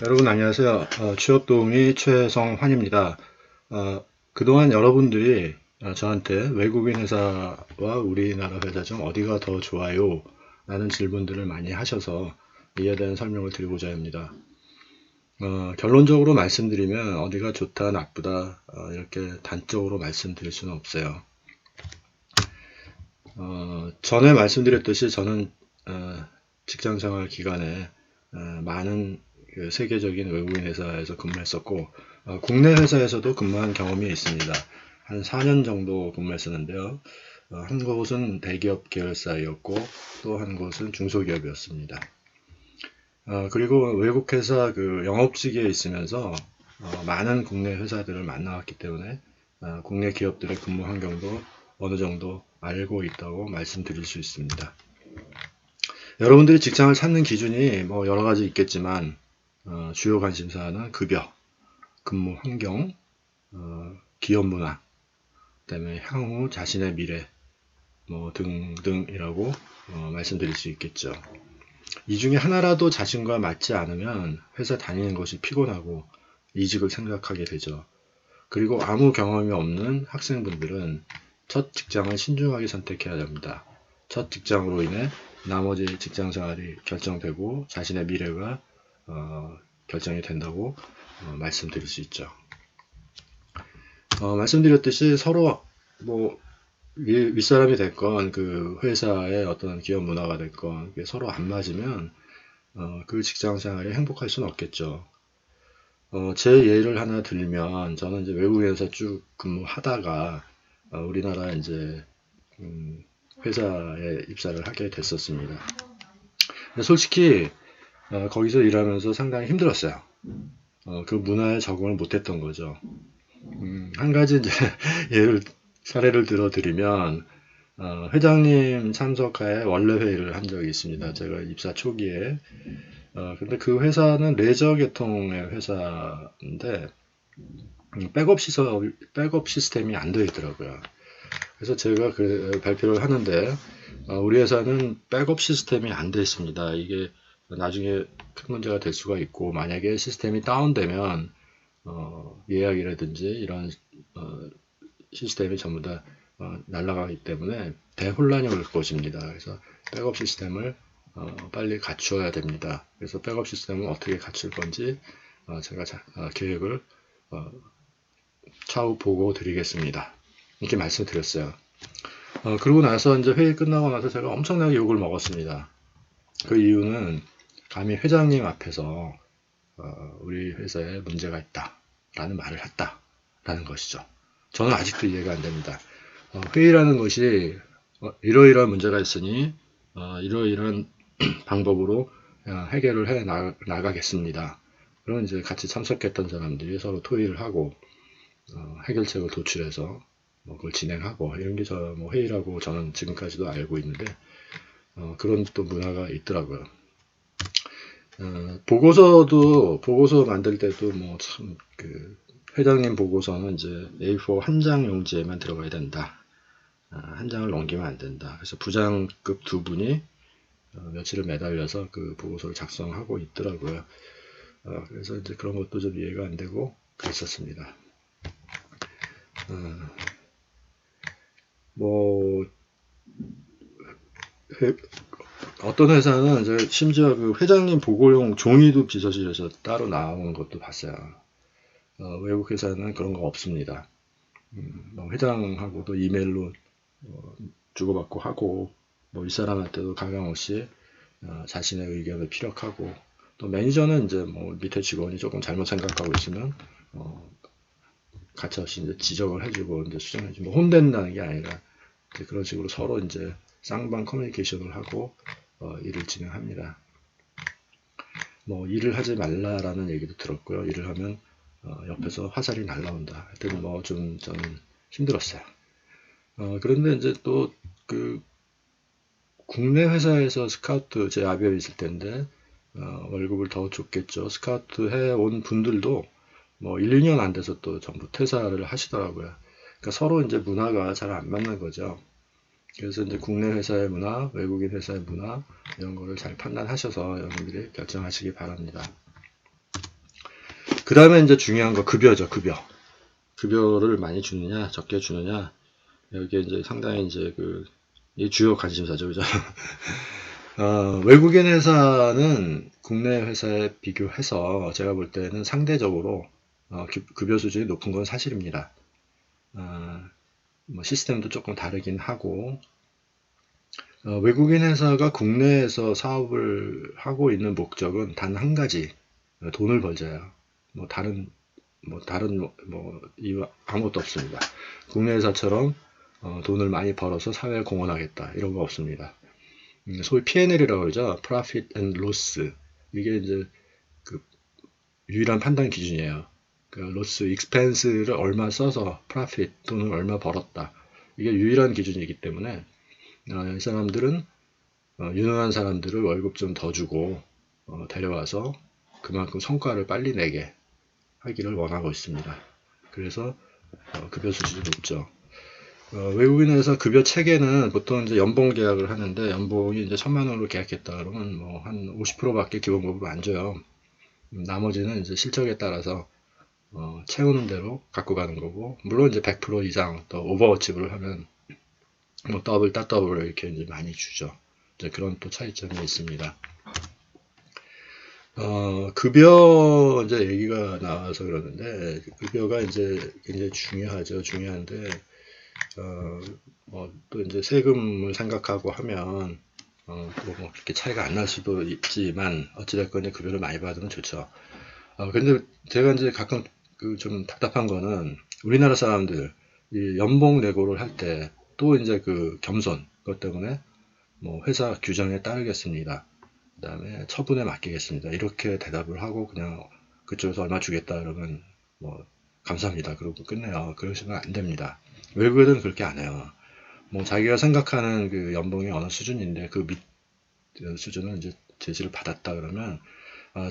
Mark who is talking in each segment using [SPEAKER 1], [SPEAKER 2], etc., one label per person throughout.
[SPEAKER 1] 여러분 안녕하세요. 취업도우미 최성환입니다. 그동안 여러분들이 저한테 외국인 회사와 우리나라 회사 중 어디가 더 좋아요? 라는 질문들을 많이 하셔서 이에 대한 설명을 드리고자 합니다. 결론적으로 말씀드리면 어디가 좋다, 나쁘다 이렇게 단적으로 말씀드릴 수는 없어요. 전에 말씀드렸듯이 저는 직장생활 기간에 많은 세계적인 외국인 회사에서 근무했었고 국내 회사에서도 근무한 경험이 있습니다. 한 4년 정도 근무했었는데요. 한 곳은 대기업 계열사였고 또 한 곳은 중소기업이었습니다. 그리고 외국 회사 그 영업직에 있으면서 많은 국내 회사들을 만나왔기 때문에 국내 기업들의 근무 환경도 어느 정도 알고 있다고 말씀드릴 수 있습니다. 여러분들이 직장을 찾는 기준이 뭐 여러 가지 있겠지만 주요 관심사는 급여, 근무 환경, 기업 문화, 그다음에 향후 자신의 미래 뭐 등등이라고 말씀드릴 수 있겠죠. 이 중에 하나라도 자신과 맞지 않으면 회사 다니는 것이 피곤하고 이직을 생각하게 되죠. 그리고 아무 경험이 없는 학생분들은 첫 직장을 신중하게 선택해야 합니다. 첫 직장으로 인해 나머지 직장 생활이 결정되고 자신의 미래가 결정이 된다고 말씀드릴 수 있죠. 말씀드렸듯이 서로 뭐 윗사람이 됐건 그 회사의 어떤 기업 문화가 됐건 서로 안 맞으면 그 직장 생활이 행복할 수는 없겠죠. 제 예를 하나 들면 저는 이제 외국에서 쭉 근무하다가 우리나라 이제 회사에 입사를 하게 됐었습니다. 솔직히 거기서 일하면서 상당히 힘들었어요. 그 문화에 적응을 못했던 거죠. 한 가지 이제 사례를 들어드리면 회장님 참석하에 원래 회의를 한 적이 있습니다. 제가 입사 초기에. 근데 그 회사는 레저 계통의 회사인데 백업 시스템이 안 되어 있더라고요. 그래서 제가 그 발표를 하는데 우리 회사는 백업 시스템이 안 되어 있습니다. 이게 나중에 큰 문제가 될 수가 있고 만약에 시스템이 다운되면 예약이라든지 이런 시스템이 전부 다 날아가기 때문에 대혼란이 올 것입니다. 그래서 백업 시스템을 빨리 갖추어야 됩니다. 그래서 백업 시스템을 어떻게 갖출 건지 제가 계획을 차후 보고 드리겠습니다. 이렇게 말씀드렸어요. 그러고 나서 이제 회의 끝나고 나서 제가 엄청나게 욕을 먹었습니다. 그 이유는 감히 회장님 앞에서 우리 회사에 문제가 있다라는 말을 했다라는 것이죠. 저는 아직도 이해가 안 됩니다. 회의라는 것이 이러이러한 문제가 있으니 이러이러한 방법으로 해결을 해 나가겠습니다. 그럼 이제 같이 참석했던 사람들이 서로 토의를 하고 해결책을 도출해서 그걸 진행하고 이런 게 뭐 회의라고 저는 지금까지도 알고 있는데 그런 또 문화가 있더라고요. 보고서 만들 때도 뭐 참 그 회장님 보고서는 이제 A4 한 장 용지에만 들어가야 된다. 한 장을 넘기면 안 된다. 그래서 부장급 두 분이 며칠을 매달려서 그 보고서를 작성하고 있더라고요. 그래서 이제 그런 것도 좀 이해가 안 되고 그랬었습니다. 뭐 어떤 회사는 이제 심지어 그 회장님 보고용 종이도 비서실에서 따로 나오는 것도 봤어요. 외국 회사는 그런 거 없습니다. 회장하고도 이메일로 주고받고 하고 뭐 윗사람한테도 가감없이 자신의 의견을 피력하고 또 매니저는 이제 뭐 밑에 직원이 조금 잘못 생각하고 있으면 가차없이 이제 지적을 해주고 이제 수정해주고 뭐 혼낸다는 게 아니라 그런 식으로 서로 이제 쌍방 커뮤니케이션을 하고 일을 진행합니다. 뭐 일을 하지 말라라는 얘기도 들었고요. 일을 하면 옆에서 화살이 날라온다. 하여튼 뭐 좀 저는 힘들었어요. 그런데 이제 또 그 국내 회사에서 스카우트 제 아비에 있을 텐데 월급을 더 줬겠죠. 스카우트 해온 분들도 뭐 1, 2년 안 돼서 또 전부 퇴사를 하시더라고요. 그러니까 서로 이제 문화가 잘 안 맞는 거죠. 그래서 이제 국내 회사의 문화, 외국인 회사의 문화 이런 거를 잘 판단하셔서 여러분들이 결정하시기 바랍니다. 그 다음에 이제 중요한 거 급여죠. 급여를 많이 주느냐, 적게 주느냐. 여기에 이제 상당히 이제 이 주요 관심사죠. 그죠? 외국인 회사는 국내 회사에 비교해서 제가 볼 때는 상대적으로 급여 수준이 높은 건 사실입니다. 뭐 시스템도 조금 다르긴 하고, 외국인 회사가 국내에서 사업을 하고 있는 목적은 단 한 가지, 돈을 벌자요. 다른 이유 아무것도 없습니다. 국내 회사처럼 돈을 많이 벌어서 사회에 공헌하겠다 이런 거 없습니다. 소위 P&L이라고 그러죠. Profit and Loss. 이게 이제 그 유일한 판단 기준이에요. 그 로스, 익스펜스를 얼마 써서 profit, 돈을 얼마 벌었다. 이게 유일한 기준이기 때문에 이 사람들은 유능한 사람들을 월급 좀 더 주고 데려와서 그만큼 성과를 빨리 내게 하기를 원하고 있습니다. 그래서 급여 수준이 높죠. 외국인에서 급여 체계는 보통 이제 연봉 계약을 하는데 연봉이 이제 1,000만 원으로 계약했다 그러면 뭐 한 50%밖에 기본급을 안 줘요. 나머지는 이제 실적에 따라서 채우는 대로 갖고 가는 거고, 물론 이제 100% 이상 더 오버어치브를 하면 뭐 더블 따더블 이렇게 이제 많이 주죠. 이제 그런 또 차이점이 있습니다. 급여 이제 얘기가 나와서 그러는데 급여가 이제 굉장히 중요하죠. 중요한데 또 이제 세금을 생각하고 하면 뭐 그렇게 차이가 안 날 수도 있지만 어찌됐건 급여를 많이 받으면 좋죠. 근데 제가 이제 가끔 좀 답답한 거는 우리나라 사람들 이 연봉 내고를 할 때 또 이제 겸손 그것 때문에 뭐 회사 규정에 따르겠습니다. 그 다음에 처분에 맡기겠습니다. 이렇게 대답을 하고 그냥 그쪽에서 얼마 주겠다 그러면 뭐 감사합니다. 그러고 끝내요. 그러시면 안 됩니다. 외국에는 그렇게 안 해요. 뭐 자기가 생각하는 연봉이 어느 수준인데 그 밑 수준은 이제 제시를 받았다 그러면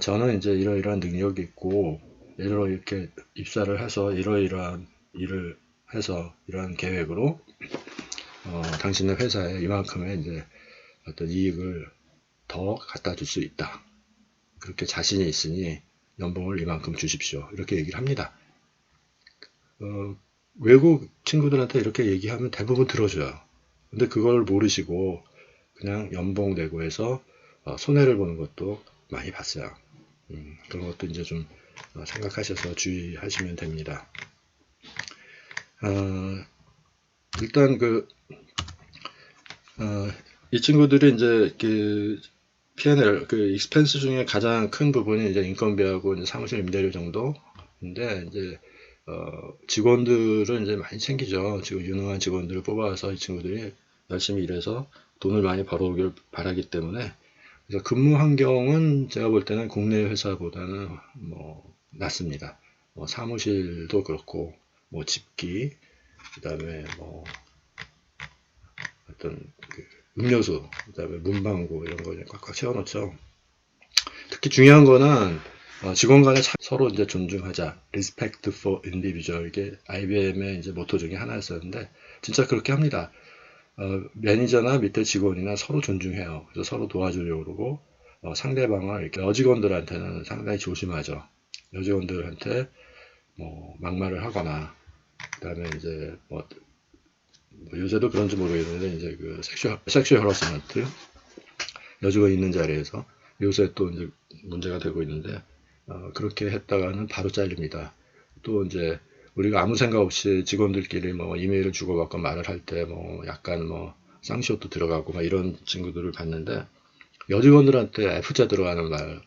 [SPEAKER 1] 저는 이제 이러이러한 능력이 있고 이렇게 입사를 해서 이러이러한 일을 해서 이러한 계획으로 당신의 회사에 이만큼의 이제 어떤 이익을 더 갖다 줄 수 있다. 그렇게 자신이 있으니 연봉을 이만큼 주십시오. 이렇게 얘기를 합니다. 외국 친구들한테 이렇게 얘기하면 대부분 들어줘요. 근데 그걸 모르시고 그냥 연봉 내고 해서 손해를 보는 것도 많이 봤어요. 그런 것도 이제 좀 생각하셔서 주의하시면 됩니다. 일단 이 친구들이 이제 P&L, 익스펜스 중에 가장 큰 부분이 이제 인건비하고 이제 사무실 임대료 정도인데, 이제, 직원들은 이제 많이 챙기죠. 지금 유능한 직원들을 뽑아서 이 친구들이 열심히 일해서 돈을 많이 벌어오길 바라기 때문에, 그래서 근무 환경은 제가 볼 때는 국내 회사보다는 뭐, 낫습니다. 사무실도 그렇고, 뭐, 집기, 그 다음에 뭐, 어떤, 음료수, 그 다음에 문방구 이런 거 꽉꽉 채워놓죠. 특히 중요한 거는 직원 간에 서로 이제 존중하자. Respect for individual. 이게 IBM의 이제 모토 중에 하나였었는데 진짜 그렇게 합니다. 매니저나 밑에 직원이나 서로 존중해요. 그래서 서로 도와주려고 그러고 상대방을 이렇게 여직원들한테는 상당히 조심하죠. 여직원들한테 뭐 막말을 하거나 그다음에 이제 뭐 요새도 그런지 모르겠는데 이제 섹슈얼 허러스먼트 여직원 있는 자리에서 요새 또 이제 문제가 되고 있는데 그렇게 했다가는 바로 잘립니다. 또 이제 우리가 아무 생각 없이 직원들끼리 뭐 이메일을 주고받고 말을 할 때 뭐 약간 뭐 쌍시옷도 들어가고 막 이런 친구들을 봤는데 여직원들한테 F자 들어가는 말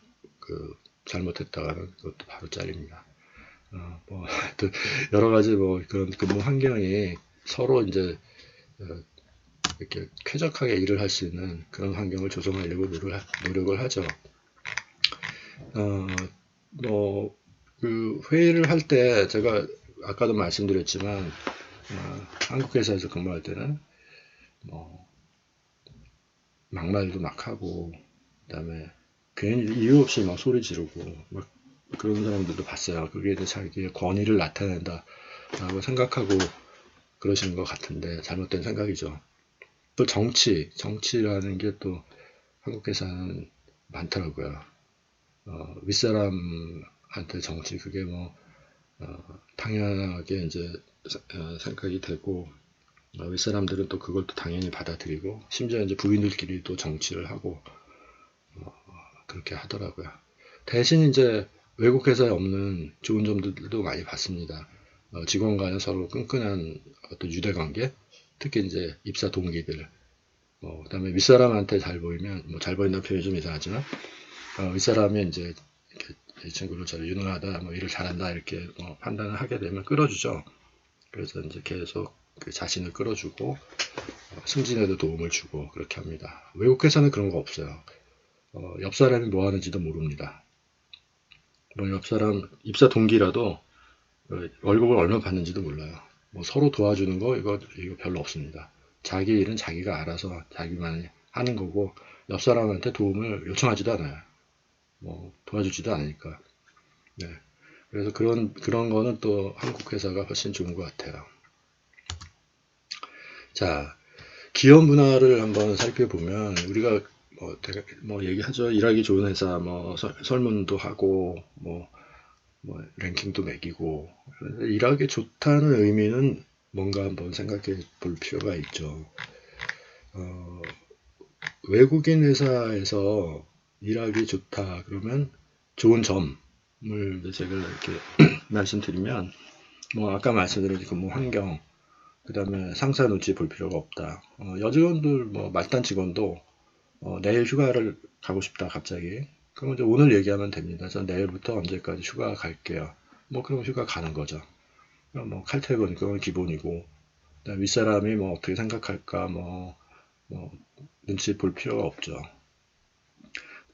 [SPEAKER 1] 잘못했다가는 그것도 바로 잘립니다. 뭐 여러 가지 뭐 그런 근무 환경이 서로 이제 이렇게 쾌적하게 일을 할 수 있는 그런 환경을 조성하려고 노력을 하죠. 회의를 할 때 제가 아까도 말씀드렸지만 한국 회사에서 근무할 때는 뭐 막말도 막 하고 그다음에 괜히 이유 없이 막 소리 지르고 막 그런 사람들도 봤어요. 그게 자기의 권위를 나타낸다라고 생각하고 그러시는 것 같은데 잘못된 생각이죠. 또 정치라는 게 또 한국 회사는 많더라고요. 윗사람한테 윗사람한테 정치 그게 당연하게 이제 생각이 되고 윗사람들은 또 그걸 또 당연히 받아들이고 심지어 이제 부인들끼리 또 정치를 하고 그렇게 하더라고요. 대신 이제 외국 회사에 없는 좋은 점들도 많이 봤습니다. 직원 간에 서로 끈끈한 어떤 유대관계, 특히 이제 입사 동기들, 그다음에 윗사람한테 잘 보이면 잘 보인다는 표현이 좀 이상하지만 윗사람이 이제 이렇게 이 친구를 잘 유능하다, 일을 잘한다 이렇게 판단을 하게 되면 끌어주죠. 그래서 이제 계속 그 자신을 끌어주고 승진에도 도움을 주고 그렇게 합니다. 외국 회사는 그런 거 없어요. 옆 사람이 뭐 하는지도 모릅니다. 옆 사람 입사 동기라도 월급을 얼마 받는지도 몰라요. 서로 도와주는 거 이거 별로 없습니다. 자기 일은 자기가 알아서 자기만 하는 거고 옆 사람한테 도움을 요청하지도 않아요. 도와주지도 않으니까. 네. 그래서 그런 거는 또 한국 회사가 훨씬 좋은 것 같아요. 자, 기업 문화를 한번 살펴보면 우리가 얘기하죠. 일하기 좋은 회사, 설문도 하고, 랭킹도 매기고. 일하기 좋다는 의미는 뭔가 한번 생각해 볼 필요가 있죠. 외국인 회사에서 일하기 좋다 그러면 좋은 점을 제가 이렇게 말씀드리면, 아까 말씀드린 근무 환경, 그 다음에 상사 눈치 볼 필요가 없다. 여직원들, 말단 직원도, 내일 휴가를 가고 싶다, 갑자기. 그럼 이제 오늘 얘기하면 됩니다. 전 내일부터 언제까지 휴가 갈게요. 그럼 휴가 가는 거죠. 칼퇴근, 그건 기본이고. 윗사람이 어떻게 생각할까, 눈치 볼 필요가 없죠.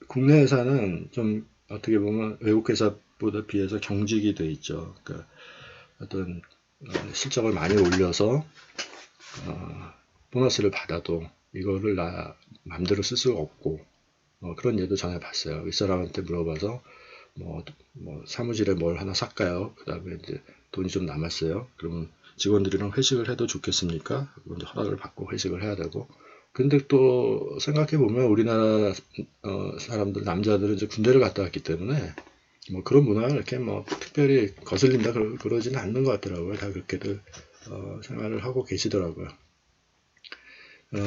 [SPEAKER 1] 국내 회사는 좀 어떻게 보면 외국 회사보다 비해서 경직이 돼 있죠. 그러니까 어떤 실적을 많이 올려서 보너스를 받아도 이거를 나 맘대로 쓸 수가 없고 그런 예도 전에 봤어요. 윗사람한테 물어봐서 사무실에 뭘 하나 살까요? 그 다음에 이제 돈이 좀 남았어요. 그러면 직원들이랑 회식을 해도 좋겠습니까? 먼저 허락을 받고 회식을 해야 되고. 근데 또 생각해보면 우리나라 사람들, 남자들은 이제 군대를 갔다 왔기 때문에 그런 문화가 이렇게 특별히 거슬린다 그러지는 않는 것 같더라고요. 다 그렇게들 생활을 하고 계시더라고요.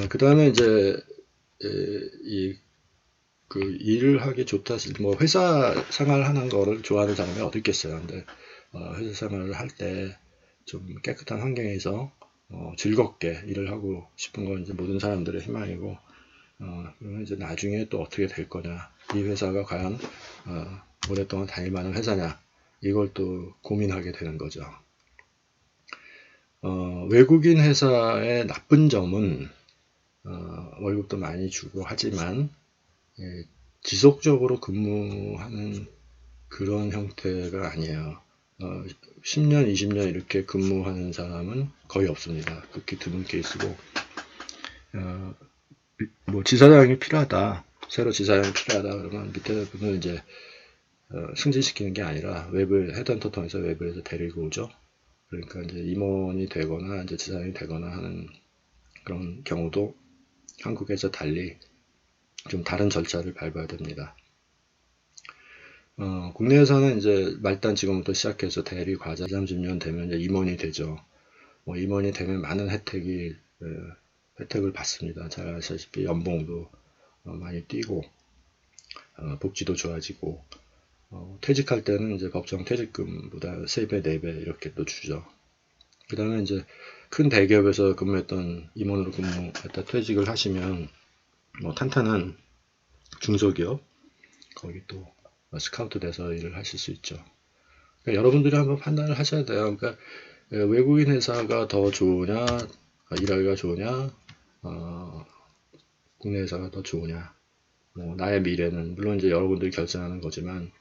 [SPEAKER 1] 그 다음에 이제 그 일을 하기 좋다, 회사 생활하는 거를 좋아하는 사람이 어디 있겠어요. 근데 회사 생활을 할 때 좀 깨끗한 환경에서 즐겁게 일을 하고 싶은 건 이제 모든 사람들의 희망이고, 그러면 이제 나중에 또 어떻게 될 거냐, 이 회사가 과연 오랫동안 다닐 만한 회사냐, 이걸 또 고민하게 되는 거죠. 외국인 회사의 나쁜 점은 월급도 많이 주고 하지만 지속적으로 근무하는 그런 형태가 아니에요. 10년, 20년 이렇게 근무하는 사람은 거의 없습니다. 극히 드문 케이스고, 지사장이 필요하다, 새로 지사장이 필요하다 그러면 밑에 분을 이제 승진시키는 게 아니라 헤드헌터 통해서 외부에서 데리고 오죠. 그러니까 이제 임원이 되거나 이제 지사장이 되거나 하는 그런 경우도 한국에서 달리 좀 다른 절차를 밟아야 됩니다. 국내에서는 이제 말단 직원부터 시작해서 대리, 과장, 30년 되면 이제 임원이 되죠. 임원이 되면 많은 혜택을 받습니다. 잘 아시다시피 연봉도 많이 뛰고, 복지도 좋아지고, 퇴직할 때는 이제 법정 퇴직금보다 3배, 4배 이렇게 또 주죠. 그 다음에 이제 큰 대기업에서 근무했던 임원으로 근무했다 퇴직을 하시면 탄탄한 중소기업, 거기 또 스카우트 돼서 일을 하실 수 있죠. 그러니까 여러분들이 한번 판단을 하셔야 돼요. 그러니까 외국인 회사가 더 좋으냐, 일하기가 좋으냐, 국내 회사가 더 좋으냐. 나의 미래는 물론 이제 여러분들이 결정하는 거지만,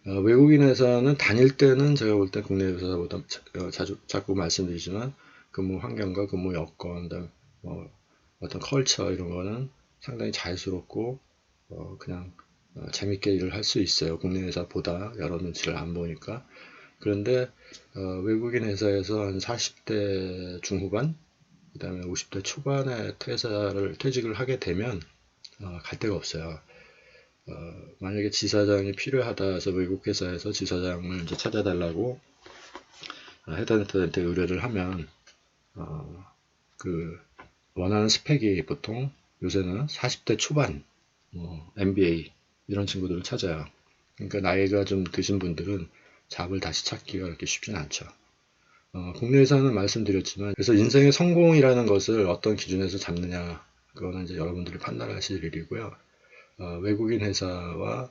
[SPEAKER 1] 외국인 회사는 다닐 때는 제가 볼 때 국내 회사보다 자꾸 말씀드리지만 근무 환경과 근무 여건, 어떤 컬처 이런 거는 상당히 자유스럽고 그냥 재밌게 일을 할 수 있어요. 국내 회사보다 여러 눈치를 안 보니까. 그런데 외국인 회사에서 한 40대 중후반, 그 다음에 50대 초반에 퇴직을 하게 되면 갈 데가 없어요. 만약에 지사장이 필요하다 해서 외국 회사에서 지사장을 이제 찾아달라고 헤드헌터한테 의뢰를 하면 그 원하는 스펙이 보통 요새는 40대 초반, MBA 이런 친구들을 찾아요. 그러니까 나이가 좀 드신 분들은 잡을 다시 찾기가 그렇게 쉽진 않죠. 국내에서는 말씀드렸지만, 그래서 인생의 성공이라는 것을 어떤 기준에서 잡느냐, 그거는 이제 여러분들이 판단하실 일이고요. 외국인 회사와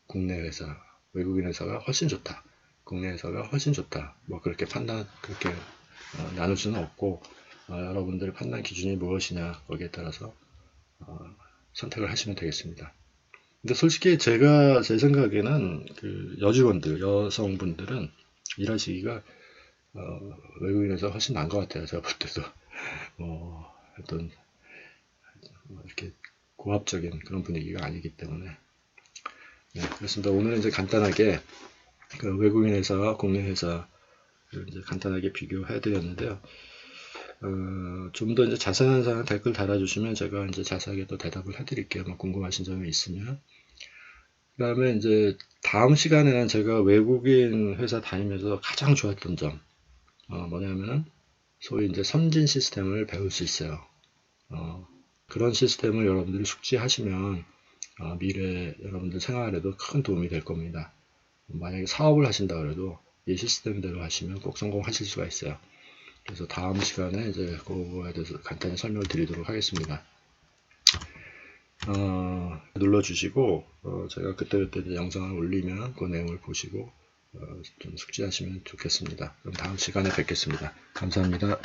[SPEAKER 1] 국내 회사, 외국인 회사가 훨씬 좋다, 국내 회사가 훨씬 좋다, 뭐 그렇게 그렇게 나눌 수는 없고, 여러분들의 판단 기준이 무엇이냐, 거기에 따라서 선택을 하시면 되겠습니다. 근데 솔직히 제가 제 생각에는 그 여직원들, 여성분들은 일하시기가 외국인에서 훨씬 나은 것 같아요. 제가 볼 때도 어떤 이렇게 고압적인 그런 분위기가 아니기 때문에. 네, 그렇습니다. 오늘은 이제 간단하게 그 외국인 회사와 국내 회사를 이제 간단하게 비교해 드렸는데요. 좀 더 이제 자세한 사항 댓글 달아주시면 제가 이제 자세하게 또 대답을 해드릴게요. 뭐 궁금하신 점이 있으면. 그 다음에 이제 다음 시간에는 제가 외국인 회사 다니면서 가장 좋았던 점, 뭐냐면은 소위 이제 선진 시스템을 배울 수 있어요. 그런 시스템을 여러분들이 숙지하시면 미래 여러분들 생활에도 큰 도움이 될 겁니다. 만약에 사업을 하신다 그래도 이 시스템대로 하시면 꼭 성공하실 수가 있어요. 그래서 다음 시간에 이제 그거에 대해서 간단히 설명을 드리도록 하겠습니다. 눌러주시고 제가 그때그때 영상을 올리면 그 내용을 보시고 좀 숙지하시면 좋겠습니다. 그럼 다음 시간에 뵙겠습니다. 감사합니다.